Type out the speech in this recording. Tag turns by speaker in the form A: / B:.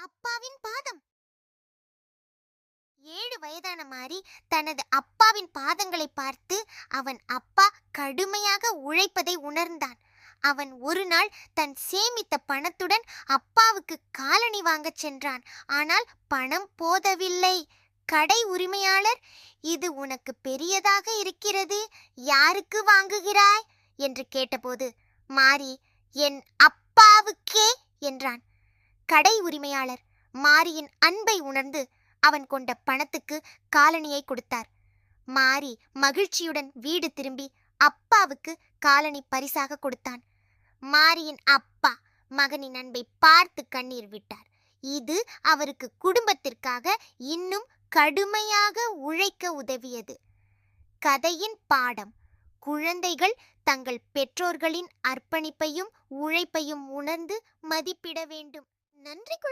A: அப்பாவின் பாதம். 7 வயதான மாரி தனது அப்பாவின் பாதங்களை பார்த்து அவன் அப்பா கடுமையாக உழைப்பதை உணர்ந்தான். அவன் ஒரு நாள் தன் சேமித்த பணத்துடன் அப்பாவுக்கு காலணி வாங்கச் சென்றான். ஆனால் பணம் போதவில்லை. கடை உரிமையாளர், "இது உனக்கு பெரியதாக இருக்கிறது, யாருக்கு வாங்குகிறாய்?" என்று கேட்டபோது மாரி, "என் அப்பாவுக்கே" என்றான். கடை உரிமையாளர் மாரியின் அன்பை உணர்ந்து அவன் கொண்ட பணத்துக்கு காலணியை கொடுத்தார். மாரி மகிழ்ச்சியுடன் வீடு திரும்பி அப்பாவுக்கு காலணி பரிசாக கொடுத்தான். மாரியின் அப்பா மகனின் அன்பை பார்த்து கண்ணீர் விட்டார். இது அவருக்கு குடும்பத்திற்காக இன்னும் கடுமையாக உழைக்க உதவியது. கதையின் பாடம்: குழந்தைகள் தங்கள் பெற்றோர்களின் அர்ப்பணிப்பையும் உழைப்பையும் உணர்ந்து மதிப்பிட வேண்டும். நன்றி குழந்தை.